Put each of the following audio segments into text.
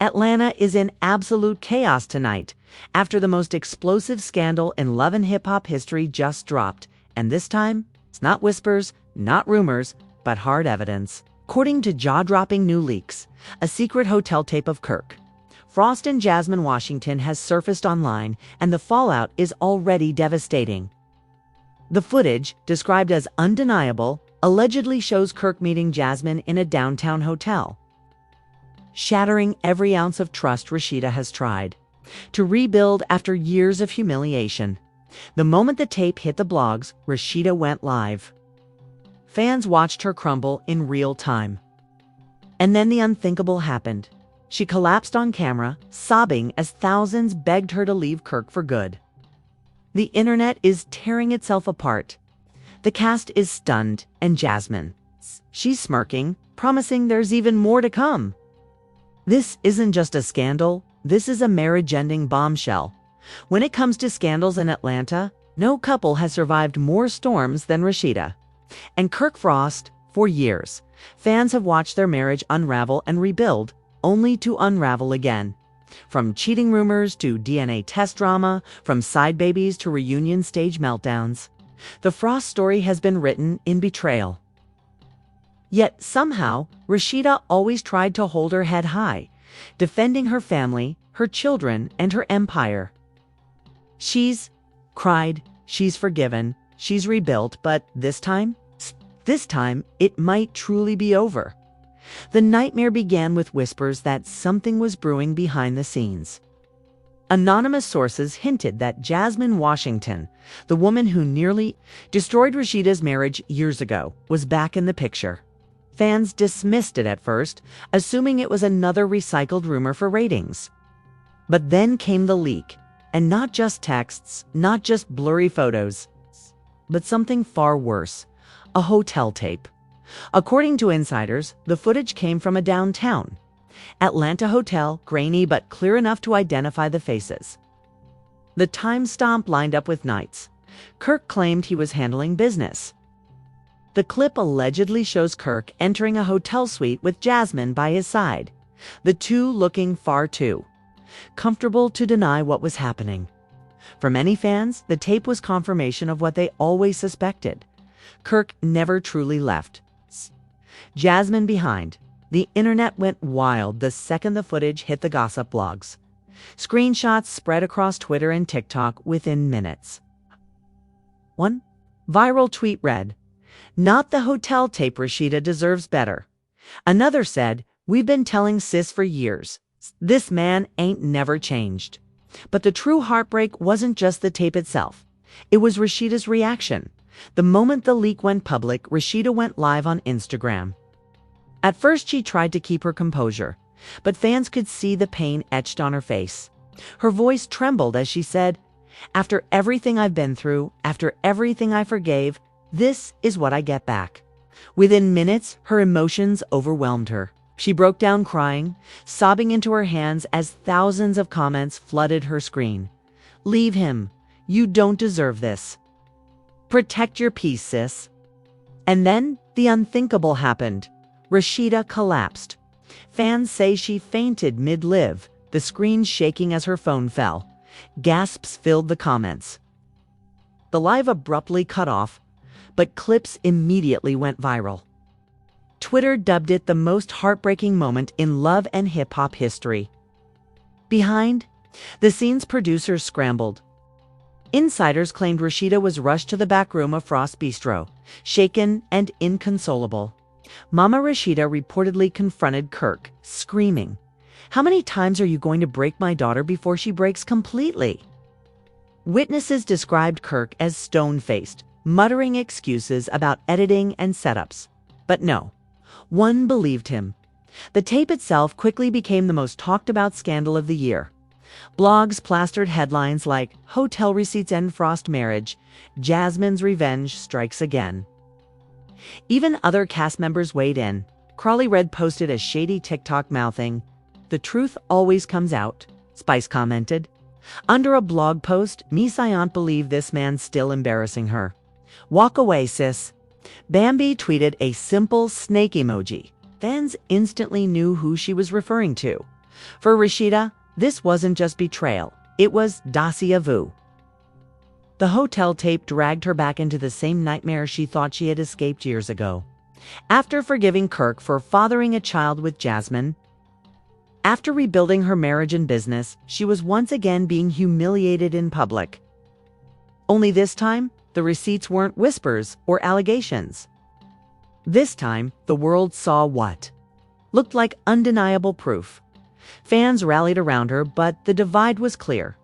Atlanta is in absolute chaos tonight after the most explosive scandal in love and hip-hop history just dropped. And this time, it's not whispers, not rumors, but hard evidence. According to jaw-dropping new leaks, a secret hotel tape of Kirk, Frost and Jasmine, Washington has surfaced online, and the fallout is already devastating. The footage, described as undeniable, allegedly shows Kirk meeting Jasmine in a downtown hotel, shattering every ounce of trust Rasheeda has tried to rebuild after years of humiliation. The moment the tape hit the blogs, Rasheeda went live. Fans watched her crumble in real time. And then the unthinkable happened. She collapsed on camera, sobbing as thousands begged her to leave Kirk for good. The internet is tearing itself apart. The cast is stunned, and Jasmine, she's smirking, promising there's even more to come. This isn't just a scandal, this is a marriage-ending bombshell. When it comes to scandals in Atlanta, no couple has survived more storms than Rasheeda and Kirk Frost. For years, fans have watched their marriage unravel and rebuild, only to unravel again. From cheating rumors to DNA test drama, from side babies to reunion stage meltdowns, the Frost story has been written in betrayal. Yet somehow, Rasheeda always tried to hold her head high, defending her family, her children, and her empire. She's cried, she's forgiven, she's rebuilt, but this time, it might truly be over. The nightmare began with whispers that something was brewing behind the scenes. Anonymous sources hinted that Jasmine, Washington, the woman who nearly destroyed Rasheeda's marriage years ago, was back in the picture. Fans dismissed it at first, assuming it was another recycled rumor for ratings. But then came the leak, and not just texts, not just blurry photos, but something far worse, a hotel tape. According to insiders, the footage came from a downtown Atlanta hotel, grainy but clear enough to identify the faces. The time stamp lined up with nights. Kirk claimed he was handling business. The clip allegedly shows Kirk entering a hotel suite with Jasmine by his side, the two looking far too comfortable to deny what was happening. For many fans, the tape was confirmation of what they always suspected. Kirk never truly left Jasmine behind. The internet went wild the second the footage hit the gossip blogs. Screenshots spread across Twitter and TikTok within minutes. One viral tweet read, "Not the hotel tape, Rasheeda deserves better." Another said, "We've been telling sis for years. This man ain't never changed." But the true heartbreak wasn't just the tape itself. It was Rasheeda's reaction. The moment the leak went public, Rasheeda went live on Instagram. At first, she tried to keep her composure, but fans could see the pain etched on her face. Her voice trembled as she said, "After everything I've been through, after everything I forgave, this is what I get back." Within minutes, her emotions overwhelmed her. She broke down crying, sobbing into her hands as thousands of comments flooded her screen. "Leave him. You don't deserve this. Protect your peace, sis." And then the unthinkable happened. Rasheeda collapsed. Fans say she fainted mid-live, the screen shaking as her phone fell. Gasps filled the comments. The live abruptly cut off, but clips immediately went viral. Twitter dubbed it the most heartbreaking moment in love and hip-hop history. Behind the scenes, producers scrambled. Insiders claimed Rasheeda was rushed to the back room of Frost Bistro, shaken and inconsolable. Mama Rasheeda reportedly confronted Kirk, screaming, "How many times are you going to break my daughter before she breaks completely?" Witnesses described Kirk as stone-faced, muttering excuses about editing and setups. But no, one believed him. The tape itself quickly became the most talked-about scandal of the year. Blogs plastered headlines like "Hotel Receipts End Frost Marriage," "Jasmine's Revenge Strikes Again." Even other cast members weighed in. Crawley Red posted a shady TikTok mouthing, "The truth always comes out," Spice commented. Under a blog post, "Miss Ayant believe this man's still embarrassing her. Walk away, sis." Bambi tweeted a simple snake emoji. Fans instantly knew who she was referring to. For Rasheeda, this wasn't just betrayal, it was déjà vu. The hotel tape dragged her back into the same nightmare she thought she had escaped years ago. After forgiving Kirk for fathering a child with Jasmine, after rebuilding her marriage and business, she was once again being humiliated in public. Only this time, the receipts weren't whispers or allegations. This time, the world saw what looked like undeniable proof. Fans rallied around her, but the divide was clear.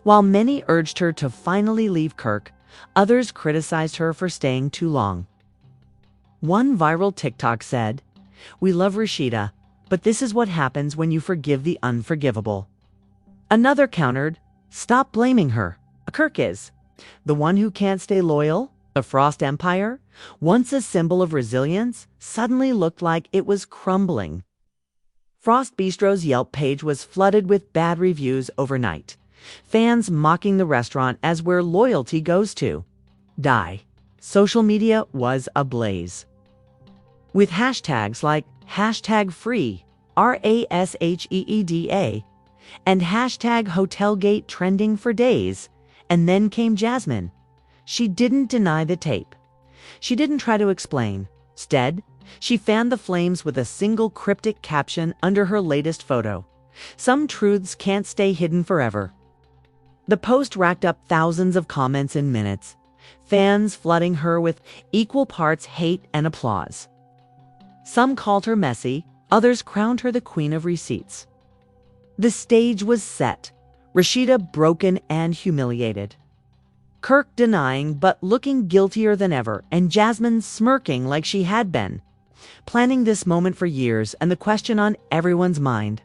While many urged her to finally leave Kirk, others criticized her for staying too long. One viral TikTok said, "We love Rasheeda, but this is what happens when you forgive the unforgivable." Another countered, "Stop blaming her. Kirk is the one who can't stay loyal." The Frost Empire, once a symbol of resilience, suddenly looked like it was crumbling. Frost Bistro's Yelp page was flooded with bad reviews overnight. Fans mocking the restaurant as where loyalty goes to die. Social media was ablaze, with hashtags like #free, RASHEEDA, and #HotelGate trending for days. And then came Jasmine. She didn't deny the tape. She didn't try to explain. Instead, she fanned the flames with a single cryptic caption under her latest photo: "Some truths can't stay hidden forever." The post racked up thousands of comments in minutes, fans flooding her with equal parts hate and applause. Some called her messy, others crowned her the queen of receipts. The stage was set, Rasheeda broken and humiliated, Kirk denying but looking guiltier than ever, and Jasmine smirking like she had been, planning this moment for years. And the question on everyone's mind: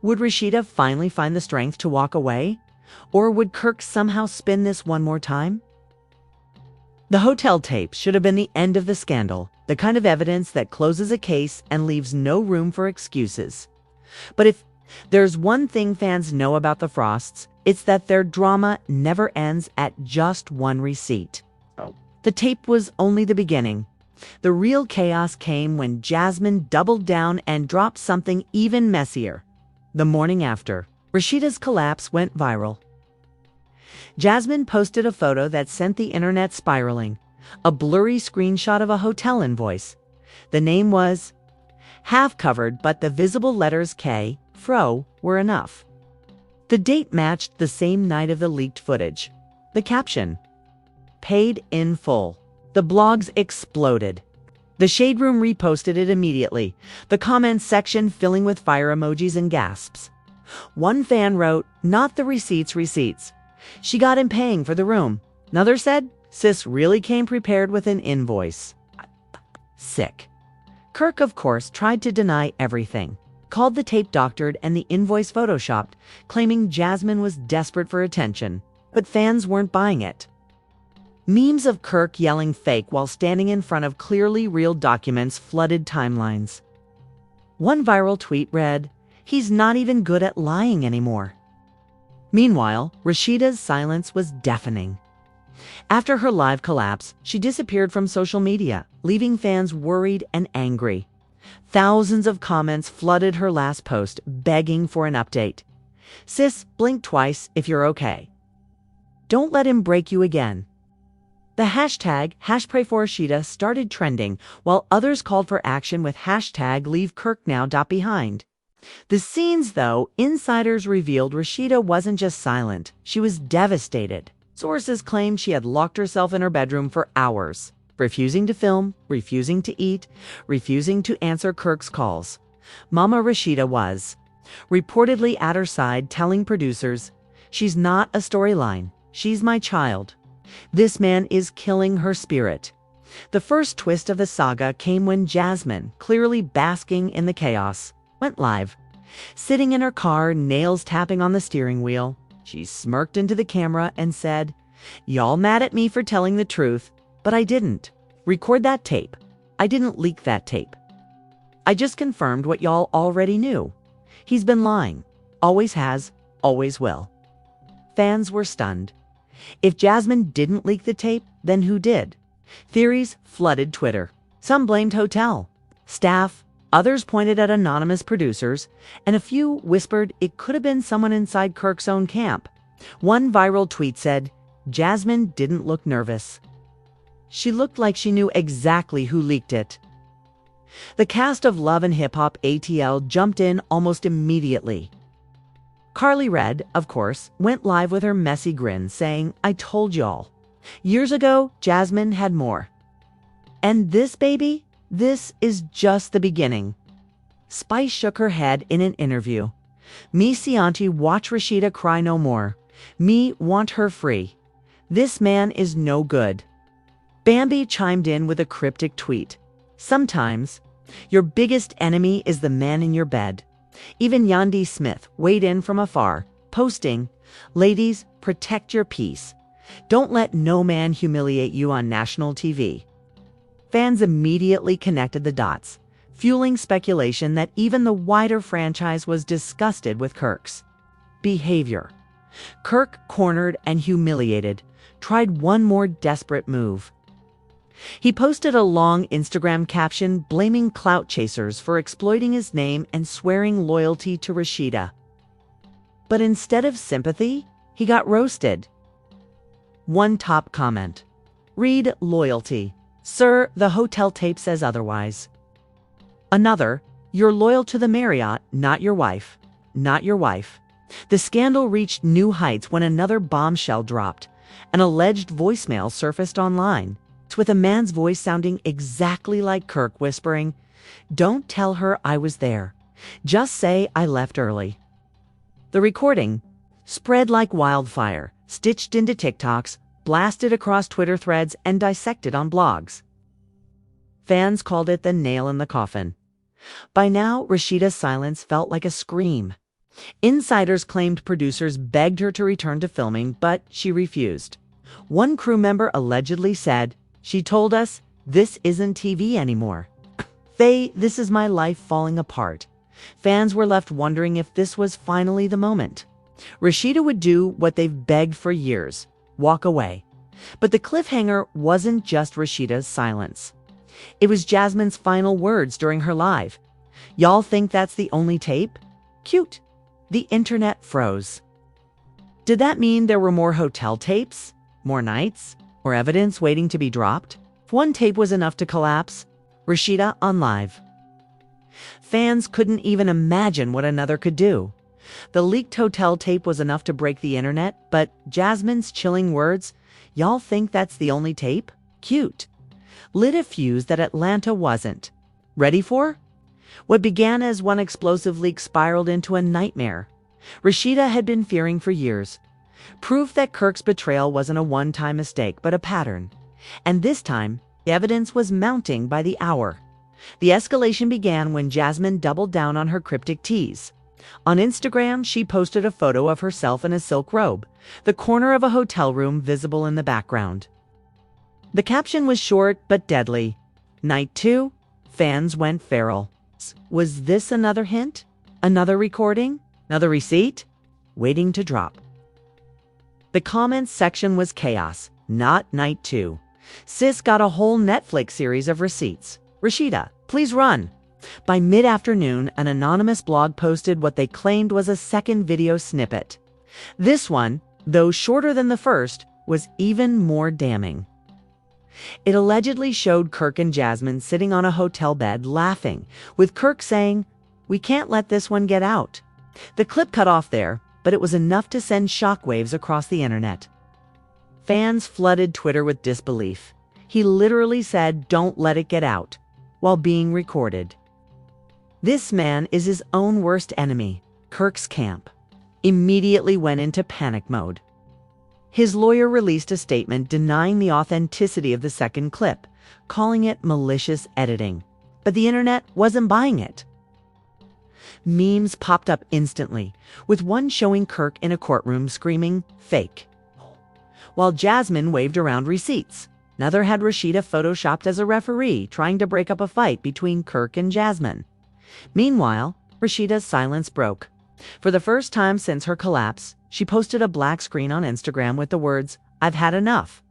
would Rasheeda finally find the strength to walk away? Or would Kirk somehow spin this one more time? The hotel tape should have been the end of the scandal, the kind of evidence that closes a case and leaves no room for excuses. But if there's one thing fans know about the Frosts, it's that their drama never ends at just one receipt. The tape was only the beginning. The real chaos came when Jasmine doubled down and dropped something even messier. The morning after, Rasheeda's collapse went viral. Jasmine posted a photo that sent the internet spiraling, a blurry screenshot of a hotel invoice. The name was half covered, but the visible letters K, Fro, were enough. The date matched the same night of the leaked footage. The caption: "Paid in full." The blogs exploded. The Shade Room reposted it immediately, the comments section filling with fire emojis and gasps. One fan wrote, "Not the receipts. She got him paying for the room." Another said, "Sis really came prepared with an invoice." Sick. Kirk, of course, tried to deny everything, called the tape doctored and the invoice photoshopped, claiming Jasmine was desperate for attention. But fans weren't buying it. Memes of Kirk yelling fake while standing in front of clearly real documents flooded timelines. One viral tweet read, "He's not even good at lying anymore." Meanwhile, Rasheeda's silence was deafening. After her live collapse, she disappeared from social media, leaving fans worried and angry. Thousands of comments flooded her last post, begging for an update. "Sis, blink twice if you're okay. Don't let him break you again." The hashtag #PrayForRasheeda started trending, while others called for action with #LeaveKirkNow.behind. The scenes, though, insiders revealed Rasheeda wasn't just silent, she was devastated. Sources claimed she had locked herself in her bedroom for hours, refusing to film, refusing to eat, refusing to answer Kirk's calls. Mama Rasheeda was reportedly at her side, telling producers, "She's not a storyline. She's my child. This man is killing her spirit." The first twist of the saga came when Jasmine, clearly basking in the chaos, went live. Sitting in her car, nails tapping on the steering wheel, she smirked into the camera and said, "Y'all mad at me for telling the truth, but I didn't record that tape. I didn't leak that tape. I just confirmed what y'all already knew. He's been lying. Always has, always will." Fans were stunned. If Jasmine didn't leak the tape, then who did? Theories flooded Twitter. Some blamed hotel staff, Others pointed at anonymous producers, and a few whispered it could have been someone inside Kirk's own camp. One viral tweet said, "Jasmine didn't look nervous. She looked like she knew exactly who leaked it." The cast of Love and Hip Hop ATL jumped in almost immediately. Carly Red, of course, went live with her messy grin, saying, "I told y'all. Years ago, Jasmine had more. And this, baby, this is just the beginning." Spice shook her head in an interview. "Me see auntie watch Rasheeda cry no more. Me want her free. This man is no good." Bambi chimed in with a cryptic tweet. "Sometimes, your biggest enemy is the man in your bed." Even Yandi Smith weighed in from afar, posting, "Ladies, protect your peace. Don't let no man humiliate you on national TV." Fans immediately connected the dots, fueling speculation that even the wider franchise was disgusted with Kirk's behavior. Kirk, cornered and humiliated, tried one more desperate move. He posted a long Instagram caption blaming clout chasers for exploiting his name and swearing loyalty to Rasheeda. But instead of sympathy, he got roasted. One top comment: "Read loyalty. Sir, the hotel tape says otherwise." Another: "You're loyal to the Marriott, not your wife. Not your wife." The scandal reached new heights when another bombshell dropped. An alleged voicemail surfaced online, with a man's voice sounding exactly like Kirk, whispering, "Don't tell her I was there. Just say I left early." The recording spread like wildfire, stitched into TikToks, blasted across Twitter threads, and dissected on blogs. Fans called it the nail in the coffin. By now, Rasheeda's silence felt like a scream. Insiders claimed producers begged her to return to filming, but she refused. One crew member allegedly said, "She told us, this isn't TV anymore. Faye, this is my life falling apart." Fans were left wondering if this was finally the moment. Rasheeda would do what they've begged for years: walk away. But the cliffhanger wasn't just Rasheeda's silence. It was Jasmine's final words during her live. "Y'all think that's the only tape? Cute." The internet froze. Did that mean there were more hotel tapes? More nights? Or evidence waiting to be dropped? If one tape was enough to collapse, Rasheeda on live. Fans couldn't even imagine what another could do. The leaked hotel tape was enough to break the internet, but Jasmine's chilling words, "Y'all think that's the only tape? Cute," lit a fuse that Atlanta wasn't ready for. What began as one explosive leak spiraled into a nightmare. Rasheeda had been fearing for years. Proof that Kirk's betrayal wasn't a one-time mistake, but a pattern. And this time, the evidence was mounting by the hour. The escalation began when Jasmine doubled down on her cryptic tease. On Instagram, she posted a photo of herself in a silk robe, the corner of a hotel room visible in the background. The caption was short but deadly. Night 2, fans went feral. Was this another hint? Another recording? Another receipt? Waiting to drop. The comments section was chaos, not Night 2. Sis got a whole Netflix series of receipts. Rasheeda, please run. By mid-afternoon, an anonymous blog posted what they claimed was a second video snippet. This one, though shorter than the first, was even more damning. It allegedly showed Kirk and Jasmine sitting on a hotel bed laughing, with Kirk saying, "We can't let this one get out." The clip cut off there, but it was enough to send shockwaves across the internet. Fans flooded Twitter with disbelief. He literally said, "Don't let it get out," while being recorded. This man is his own worst enemy. Kirk's camp immediately went into panic mode. His lawyer released a statement denying the authenticity of the second clip, calling it malicious editing. But the internet wasn't buying it. Memes popped up instantly, with one showing Kirk in a courtroom screaming, "Fake," while Jasmine waved around receipts. Another had Rasheeda photoshopped as a referee trying to break up a fight between Kirk and Jasmine. Meanwhile, Rasheeda's silence broke. For the first time since her collapse, she posted a black screen on Instagram with the words, "I've had enough."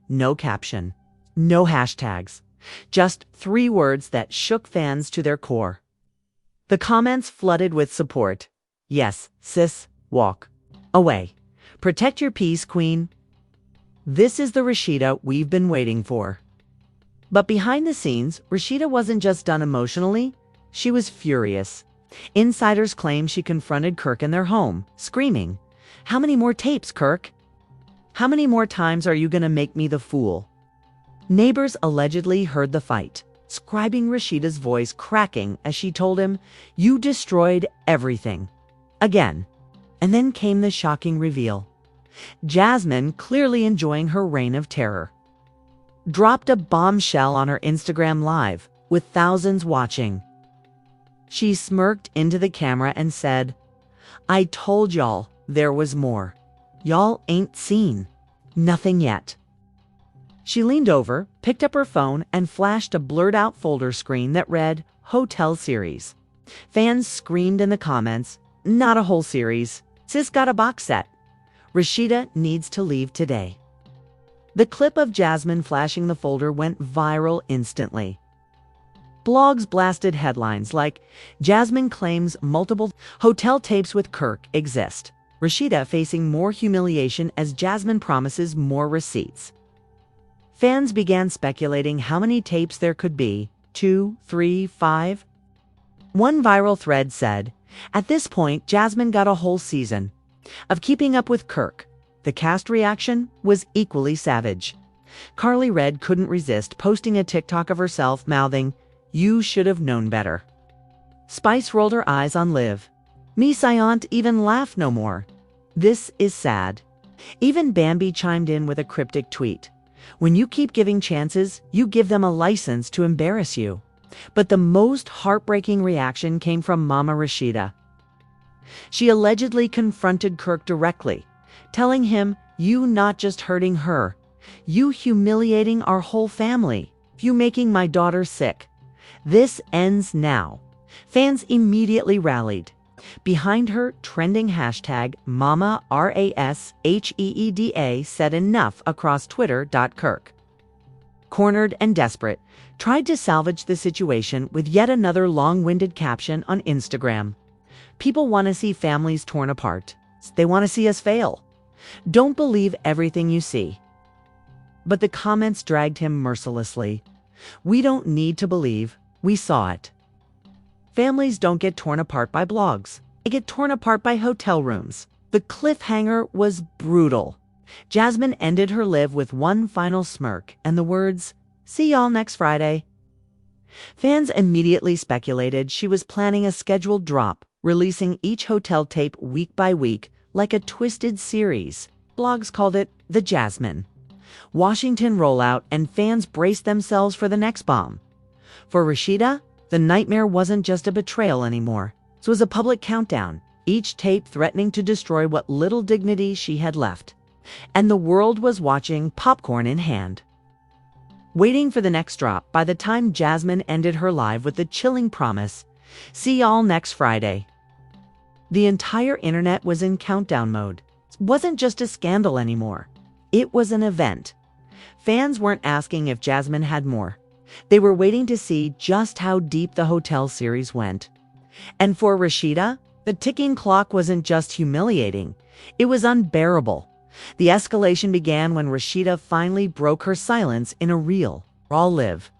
No caption, no hashtags, just 3 words that shook fans to their core. The comments flooded with support. Yes, sis, walk away. Protect your peace, queen. This is the Rasheeda we've been waiting for. But behind the scenes, Rasheeda wasn't just done emotionally, she was furious. Insiders claim she confronted Kirk in their home, screaming, "How many more tapes, Kirk? How many more times are you gonna make me the fool?" Neighbors allegedly heard the fight, scribing Rasheeda's voice cracking as she told him, "You destroyed everything." Again. And then came the shocking reveal. Jasmine, clearly enjoying her reign of terror, dropped a bombshell on her Instagram Live, with thousands watching. She smirked into the camera and said, "I told y'all there was more. Y'all ain't seen nothing yet." She leaned over, picked up her phone, and flashed a blurred-out folder screen that read, "Hotel Series." Fans screamed in the comments, "Not a whole series. Sis got a box set. Rasheeda needs to leave today." The clip of Jasmine flashing the folder went viral instantly. Blogs blasted headlines like, "Jasmine claims multiple hotel tapes with Kirk exist. Rasheeda facing more humiliation as Jasmine promises more receipts." Fans began speculating how many tapes there could be. 2, 3, 5? One viral thread said, "At this point, Jasmine got a whole season of keeping up with Kirk." The cast reaction was equally savage. Carly Red couldn't resist posting a TikTok of herself mouthing, "You should have known better." Spice rolled her eyes on Liv. "Me sayant even laugh no more. This is sad." Even Bambi chimed in with a cryptic tweet. "When you keep giving chances, you give them a license to embarrass you." But the most heartbreaking reaction came from Mama Rasheeda. She allegedly confronted Kirk directly, telling him, "You not just hurting her, you humiliating our whole family, you making my daughter sick. This ends now." Fans immediately rallied. Behind her, trending hashtag Mama RASHEEDA said enough across Twitter. Kirk, cornered and desperate, tried to salvage the situation with yet another long-winded caption on Instagram. "People want to see families torn apart. They want to see us fail. Don't believe everything you see." But the comments dragged him mercilessly. "We don't need to believe. We saw it. Families don't get torn apart by blogs. They get torn apart by hotel rooms." The cliffhanger was brutal. Jasmine ended her live with one final smirk and the words, "See y'all next Friday." Fans immediately speculated she was planning a scheduled drop, releasing each hotel tape week by week like a twisted series. Blogs called it the Jasmine Washington rollout, and fans braced themselves for the next bomb. For Rasheeda, the nightmare wasn't just a betrayal anymore. It was a public countdown, each tape threatening to destroy what little dignity she had left. And the world was watching, popcorn in hand, waiting for the next drop. By the time Jasmine ended her live with the chilling promise, "See y'all next Friday," the entire internet was in countdown mode. It wasn't just a scandal anymore. It was an event. Fans weren't asking if Jasmine had more. They were waiting to see just how deep the hotel series went. And for Rasheeda, the ticking clock wasn't just humiliating. It was unbearable. The escalation began when Rasheeda finally broke her silence in a real, raw live.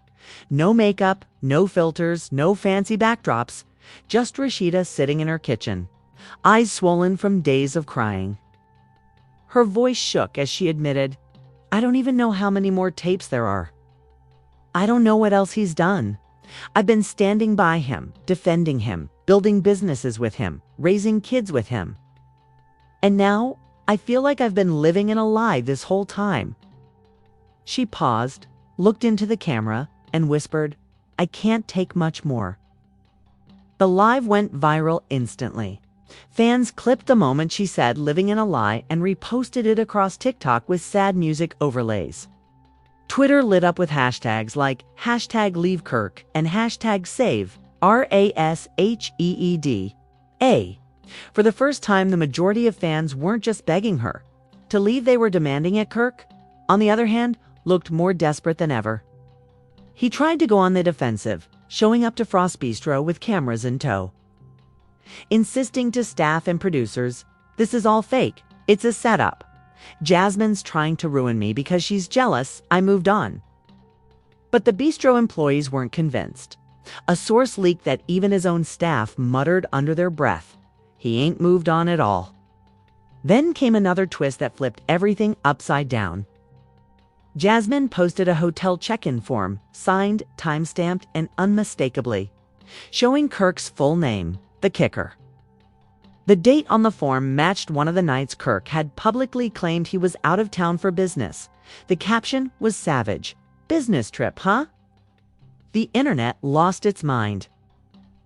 No makeup, no filters, no fancy backdrops, just Rasheeda sitting in her kitchen, eyes swollen from days of crying. Her voice shook as she admitted, "I don't even know how many more tapes there are. I don't know what else he's done. I've been standing by him, defending him, building businesses with him, raising kids with him. And now I feel like I've been living in a lie this whole time." She paused, looked into the camera, and whispered, "I can't take much more." The live went viral instantly. Fans clipped the moment she said living in a lie and reposted it across TikTok with sad music overlays. Twitter lit up with hashtags like hashtag Leave Kirk and hashtag Save RASHEEDA. For the first time, the majority of fans weren't just begging her to leave, they were demanding it. Kirk, on the other hand, looked more desperate than ever. He tried to go on the defensive, showing up to Frost Bistro with cameras in tow. insisting to staff and producers, "This is all fake. It's a setup. Jasmine's trying to ruin me because she's jealous I moved on." But the bistro employees weren't convinced. A source leaked that even his own staff muttered under their breath, "He ain't moved on at all." Then came another twist that flipped everything upside down. Jasmine posted a hotel check-in form, signed, time-stamped, and unmistakably, showing Kirk's full name, the kicker. The date on the form matched one of the nights Kirk had publicly claimed he was out of town for business. The caption was savage. "Business trip, huh?" The internet lost its mind.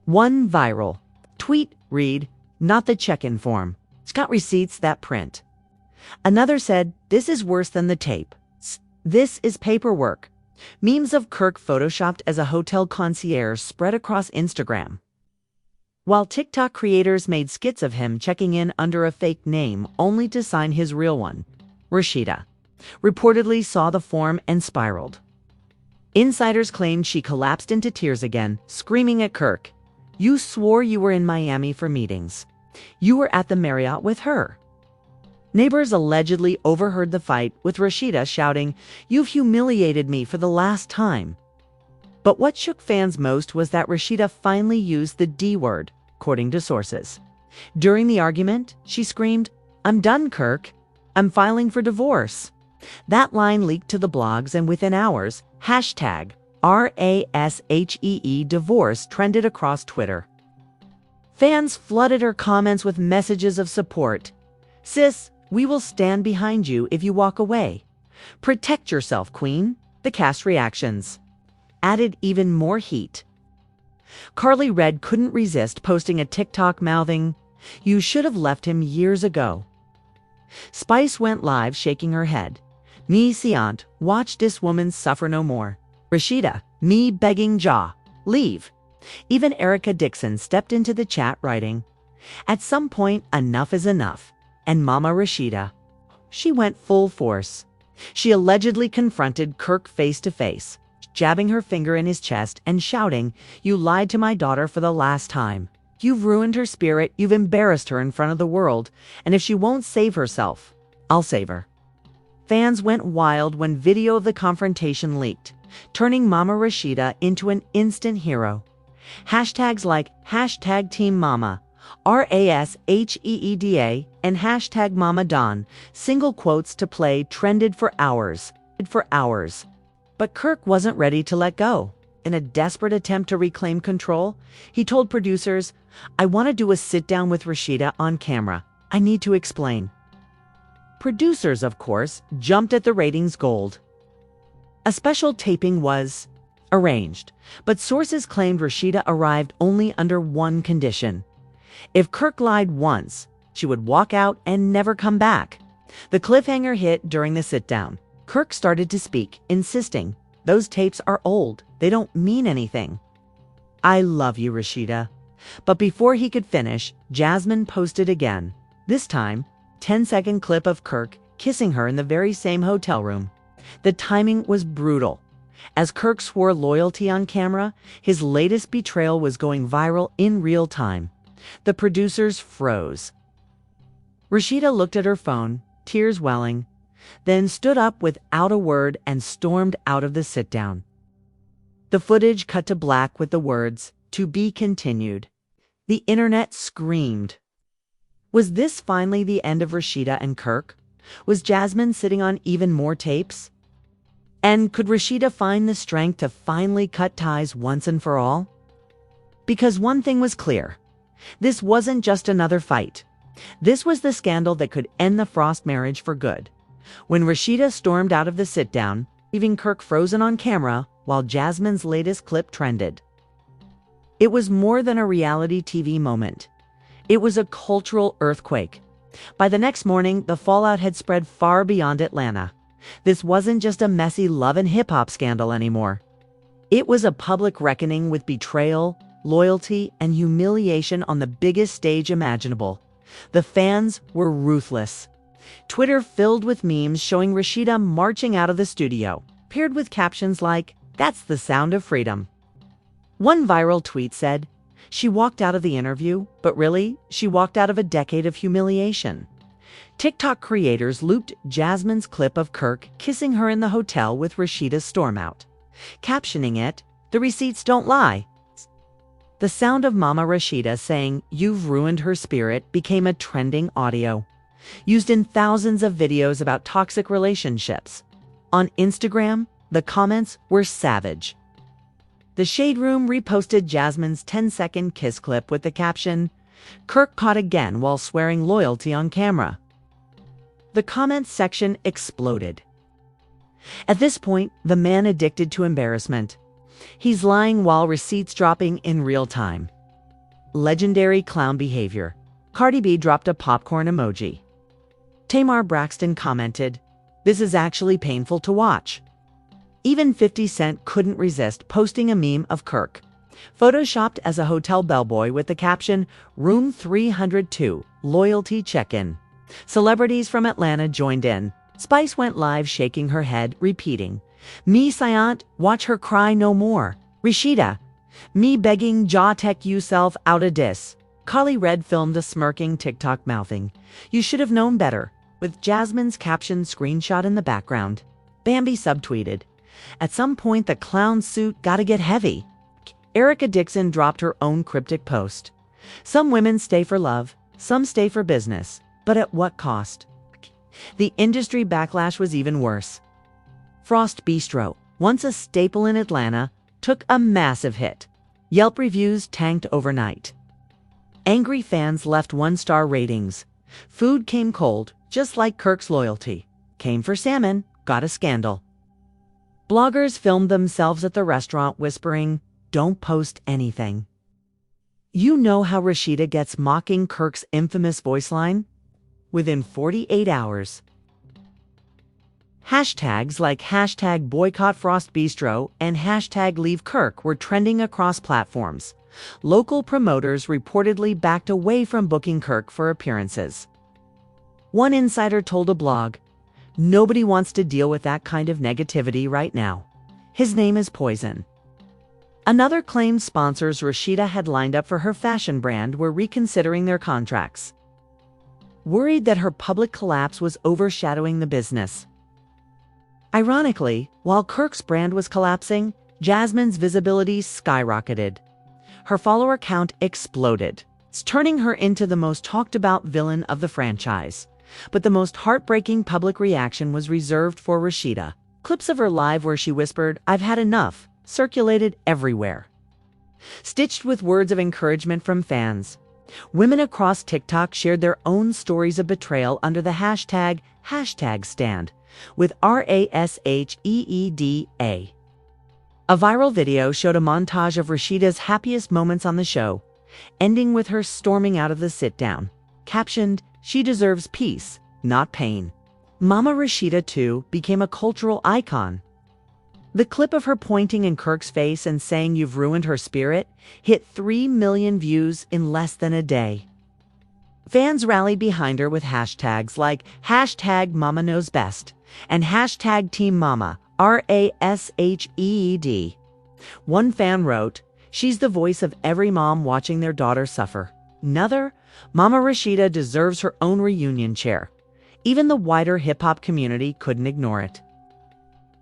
One viral tweet read, "Not the check-in form. It's got receipts that print." Another said, "This is worse than the tape. This is paperwork." Memes of Kirk photoshopped as a hotel concierge spread across Instagram, while TikTok creators made skits of him checking in under a fake name only to sign his real one. Rasheeda reportedly saw the form and spiraled. Insiders claimed she collapsed into tears again, screaming at Kirk, "You swore you were in Miami for meetings. You were at the Marriott with her." Neighbors allegedly overheard the fight, with Rasheeda shouting, "You've humiliated me for the last time." But what shook fans most was that Rasheeda finally used the D word, according to sources. During the argument, she screamed, "I'm done, Kirk. I'm filing for divorce." That line leaked to the blogs, and within hours, hashtag #RASHEE divorce trended across Twitter. Fans flooded her comments with messages of support. "Sis, we will stand behind you if you walk away. Protect yourself, Queen." The cast reactions added even more heat. Carly Red couldn't resist posting a TikTok mouthing, "You should have left him years ago." Spice went live shaking her head. "Me siant, watch this woman suffer no more." Rasheeda, "Me begging Ja, leave." Even Erica Dixon stepped into the chat writing, "At some point, enough is enough." And Mama Rasheeda, she went full force. She allegedly confronted Kirk face to face, jabbing her finger in his chest and shouting, "You lied to my daughter for the last time. You've ruined her spirit, you've embarrassed her in front of the world, and if she won't save herself, I'll save her." Fans went wild when video of the confrontation leaked, turning Mama Rasheeda into an instant hero. Hashtags like #TeamMama, RASHEEDA, and #MamaDon, single quotes to play, trended for hours. But Kirk wasn't ready to let go. In a desperate attempt to reclaim control, he told producers, "I want to do a sit-down with Rasheeda on camera. I need to explain." Producers, of course, jumped at the ratings gold. A special taping was arranged, but sources claimed Rasheeda arrived only under one condition. If Kirk lied once, she would walk out and never come back. The cliffhanger hit during the sit-down. Kirk started to speak, insisting, "Those tapes are old. They don't mean anything." "I love you, Rasheeda." But before he could finish, Jasmine posted again. This time, 10-second clip of Kirk kissing her in the very same hotel room. The timing was brutal. As Kirk swore loyalty on camera, his latest betrayal was going viral in real time. The producers froze. Rasheeda looked at her phone, tears welling, then stood up without a word and stormed out of the sit-down. The footage cut to black with the words, "To be continued." The internet screamed. Was this finally the end of Rasheeda and Kirk? Was Jasmine sitting on even more tapes? And could Rasheeda find the strength to finally cut ties once and for all? Because one thing was clear. This wasn't just another fight. This was the scandal that could end the Frost marriage for good. When Rasheeda stormed out of the sit-down, leaving Kirk frozen on camera while Jasmine's latest clip trended. It was more than a reality TV moment. It was a cultural earthquake. By the next morning, the fallout had spread far beyond Atlanta. This wasn't just a messy love and hip-hop scandal anymore. It was a public reckoning with betrayal, loyalty, and humiliation on the biggest stage imaginable. The fans were ruthless. Twitter filled with memes showing Rasheeda marching out of the studio, paired with captions like, "That's the sound of freedom." One viral tweet said, She walked out of the interview, but really, she walked out of a decade of humiliation. TikTok creators looped Jasmine's clip of Kirk kissing her in the hotel with Rasheeda's storm out, captioning it, "The receipts don't lie." The sound of Mama Rasheeda saying, "You've ruined her spirit," became a trending audio, used in thousands of videos about toxic relationships. On Instagram, the comments were savage. The Shade Room reposted Jasmine's 10-second kiss clip with the caption, "Kirk caught again while swearing loyalty on camera." The comments section exploded. At this point, the man addicted to embarrassment. He's lying while receipts dropping in real time. Legendary clown behavior. Cardi B dropped a popcorn emoji. Tamar Braxton commented, "This is actually painful to watch." Even 50 Cent couldn't resist posting a meme of Kirk, photoshopped as a hotel bellboy with the caption, "Room 302, loyalty check-in." Celebrities from Atlanta joined in. Spice went live shaking her head, repeating, "Me sayant, watch her cry no more." Rasheeda, "Me begging jaw tech you self out of dis." Carly Red filmed a smirking TikTok mouthing, "You should have known better," with Jasmine's caption screenshot in the background. Bambi subtweeted, "At some point the clown suit gotta get heavy." Erica Dixon dropped her own cryptic post. "Some women stay for love, some stay for business, but at what cost?" The industry backlash was even worse. Frost Bistro, once a staple in Atlanta, took a massive hit. Yelp reviews tanked overnight. Angry fans left one-star ratings. Food came cold, just like Kirk's loyalty. Came for salmon, got a scandal. Bloggers filmed themselves at the restaurant whispering, "Don't post anything." You know how Rasheeda gets mocking Kirk's infamous voice line? Within 48 hours. Hashtags like hashtag boycott Frost Bistro and hashtag leave Kirk were trending across platforms. Local promoters reportedly backed away from booking Kirk for appearances. One insider told a blog, "Nobody wants to deal with that kind of negativity right now. His name is poison." Another claimed sponsors Rasheeda had lined up for her fashion brand were reconsidering their contracts, worried that her public collapse was overshadowing the business. Ironically, while Kirk's brand was collapsing, Jasmine's visibility skyrocketed. Her follower count exploded, turning her into the most talked about villain of the franchise. But the most heartbreaking public reaction was reserved for Rasheeda. Clips of her live where she whispered, "I've had enough," circulated everywhere, stitched with words of encouragement from fans. Women across TikTok shared their own stories of betrayal under the hashtag stand, with RASHEEDA. A viral video showed a montage of Rasheeda's happiest moments on the show, ending with her storming out of the sit-down, captioned, "She deserves peace, not pain." Mama Rasheeda, too, became a cultural icon. The clip of her pointing in Kirk's face and saying "You've ruined her spirit" hit 3 million views in less than a day. Fans rallied behind her with hashtags like hashtag Mama Knows Best and hashtag Team Mama, RASHEED. One fan wrote, "She's the voice of every mom watching their daughter suffer." Another, "Mama Rasheeda deserves her own reunion chair." Even the wider hip-hop community couldn't ignore it.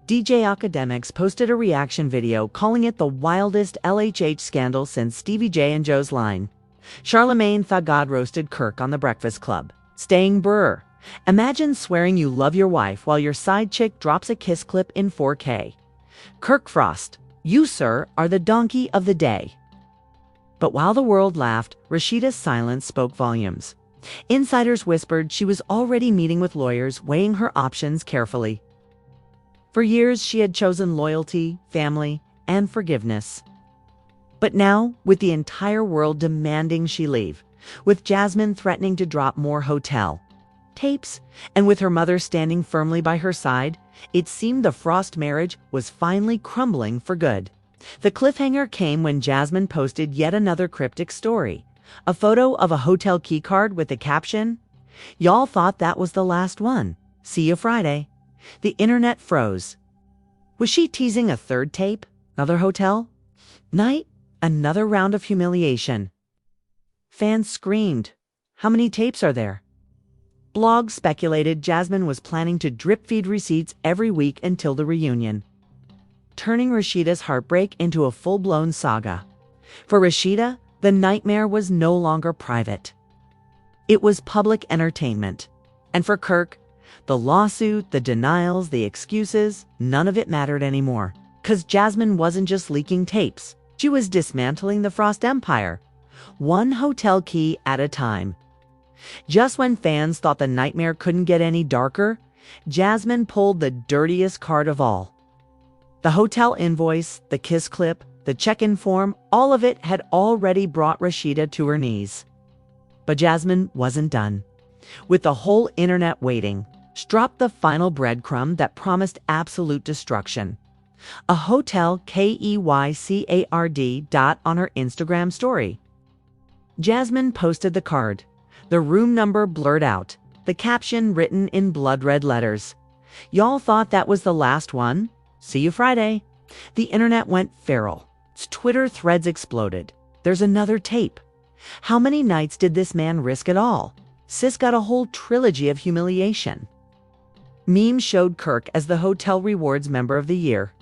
DJ Academics posted a reaction video calling it the wildest LHH scandal since Stevie J and Joe's line. Charlemagne Thagard roasted Kirk on The Breakfast Club, staying brr. Imagine swearing you love your wife while your side chick drops a kiss clip in 4K. Kirk Frost, you, sir, are the donkey of the day. But while the world laughed, Rasheeda's silence spoke volumes. Insiders whispered she was already meeting with lawyers, weighing her options carefully. For years, she had chosen loyalty, family, and forgiveness. But now, with the entire world demanding she leave, with Jasmine threatening to drop more hotel tapes, and with her mother standing firmly by her side, it seemed the Frost marriage was finally crumbling for good. The cliffhanger came when Jasmine posted yet another cryptic story, a photo of a hotel keycard with the caption, "Y'all thought that was the last one. See you Friday." The internet froze. Was she teasing a third tape? Another hotel night? Another round of humiliation. Fans screamed, "How many tapes are there?" Blogs speculated Jasmine was planning to drip-feed receipts every week until the reunion, turning Rasheeda's heartbreak into a full-blown saga. For Rasheeda, the nightmare was no longer private. It was public entertainment. And for Kirk, the lawsuit, the denials, the excuses, none of it mattered anymore. 'Cause Jasmine wasn't just leaking tapes. She was dismantling the Frost Empire, one hotel key at a time. Just when fans thought the nightmare couldn't get any darker, Jasmine pulled the dirtiest card of all. The hotel invoice, the kiss clip, the check-in form, all of it had already brought Rasheeda to her knees. But Jasmine wasn't done. With the whole internet waiting, she dropped the final breadcrumb that promised absolute destruction. A hotel KEYCARD on her Instagram story. Jasmine posted the card, the room number blurred out, the caption written in blood-red letters. "Y'all thought that was the last one? See you Friday." The internet went feral. Twitter threads exploded. "There's another tape. How many nights did this man risk it all? Sis got a whole trilogy of humiliation." Memes showed Kirk as the Hotel Rewards Member of the Year,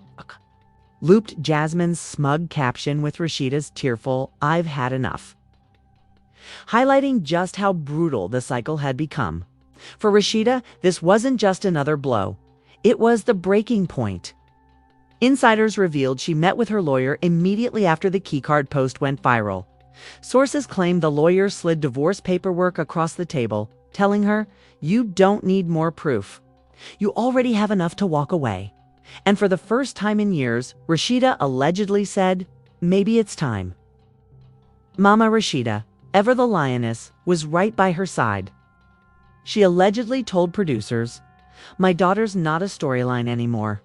looped Jasmine's smug caption with Rasheeda's tearful, "I've had enough," highlighting just how brutal the cycle had become. For Rasheeda, this wasn't just another blow. It was the breaking point. Insiders revealed she met with her lawyer immediately after the keycard post went viral. Sources claimed the lawyer slid divorce paperwork across the table, telling her, "You don't need more proof. You already have enough to walk away." And for the first time in years, Rasheeda allegedly said, "Maybe it's time." Mama Rasheeda, ever the lioness, was right by her side. She allegedly told producers, "My daughter's not a storyline anymore.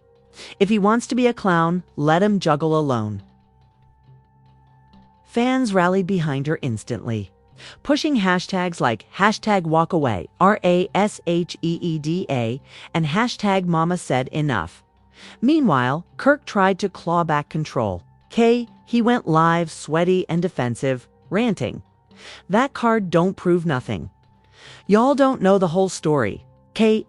If he wants to be a clown, let him juggle alone." Fans rallied behind her instantly, pushing hashtags like #WalkAway, RASHEEDA, and #MamaSaidEnough. Meanwhile, Kirk tried to claw back control. He went live, sweaty and defensive, ranting, "That card don't prove nothing. Y'all don't know the whole story.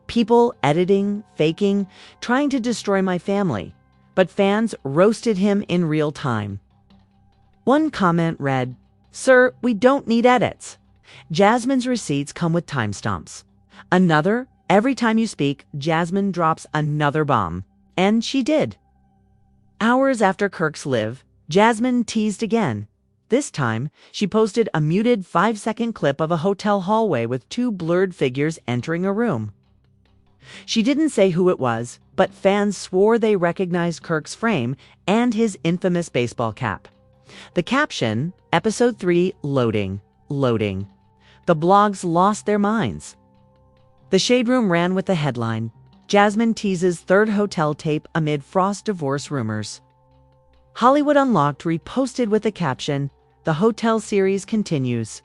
People editing, faking, trying to destroy my family." But fans roasted him in real time. One comment read, "Sir, we don't need edits. Jasmine's receipts come with timestamps." Another, "Every time you speak, Jasmine drops another bomb." And she did. Hours after Kirk's live, Jasmine teased again. This time, she posted a muted 5-second clip of a hotel hallway with two blurred figures entering a room. She didn't say who it was, but fans swore they recognized Kirk's frame and his infamous baseball cap. The caption, "Episode 3, loading. The blogs lost their minds. The Shade Room ran with the headline, "Jasmine teases third hotel tape amid Frost divorce rumors." Hollywood Unlocked reposted with the caption, "The hotel series continues."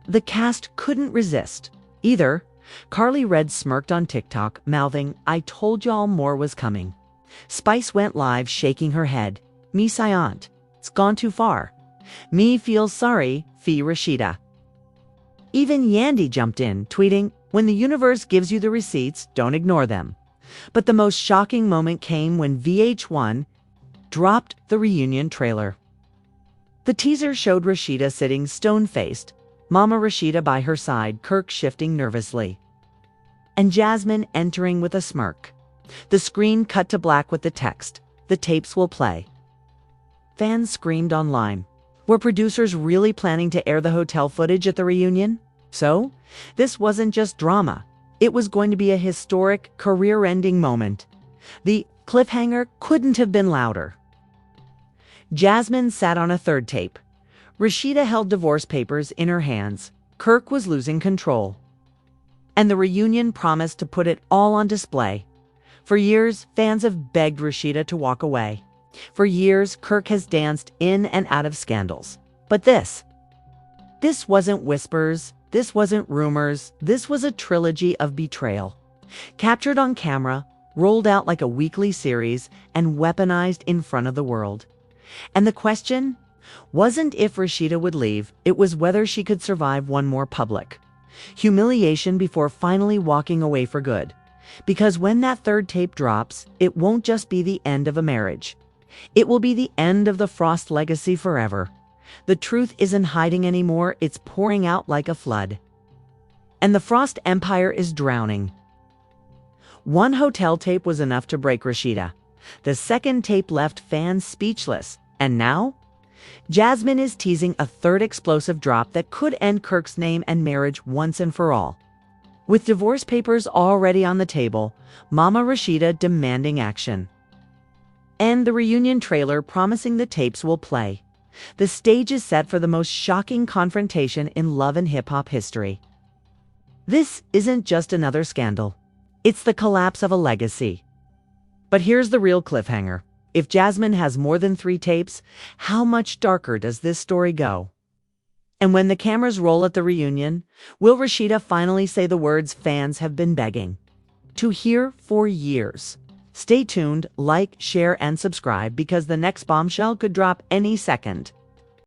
The cast couldn't resist. Either. Carly Red smirked on TikTok, mouthing, "I told y'all more was coming." Spice went live shaking her head. "Me sayant. It's gone too far. Me feels sorry, Fee Rasheeda." Even Yandy jumped in, tweeting, "When the universe gives you the receipts, don't ignore them." But the most shocking moment came when VH1 dropped the reunion trailer. The teaser showed Rasheeda sitting stone-faced, Mama Rasheeda by her side, Kirk shifting nervously, and Jasmine entering with a smirk. The screen cut to black with the text, "The tapes will play." Fans screamed online. Were producers really planning to air the hotel footage at the reunion? So, this wasn't just drama. It was going to be a historic, career-ending moment. The cliffhanger couldn't have been louder. Jasmine sat on a third tape. Rasheeda held divorce papers in her hands. Kirk was losing control. And the reunion promised to put it all on display. For years, fans have begged Rasheeda to walk away. For years, Kirk has danced in and out of scandals. But this wasn't whispers. This wasn't rumors. This was a trilogy of betrayal. Captured on camera, rolled out like a weekly series, and weaponized in front of the world. And the question? wasn't if Rasheeda would leave, it was whether she could survive one more public humiliation before finally walking away for good. Because when that third tape drops, it won't just be the end of a marriage. It will be the end of the Frost legacy forever. The truth isn't hiding anymore, it's pouring out like a flood. And the Frost Empire is drowning. One hotel tape was enough to break Rasheeda. The second tape left fans speechless. And now? Jasmine is teasing a third explosive drop that could end Kirk's name and marriage once and for all. With divorce papers already on the table, Mama Rasheeda demanding action. And the reunion trailer promising the tapes will play. The stage is set for the most shocking confrontation in love and hip-hop history. This isn't just another scandal. It's the collapse of a legacy. But here's the real cliffhanger. If Jasmine has more than 3 tapes, how much darker does this story go? And when the cameras roll at the reunion, will Rasheeda finally say the words fans have been begging to hear for years? Stay tuned, like, share, and subscribe because the next bombshell could drop any second.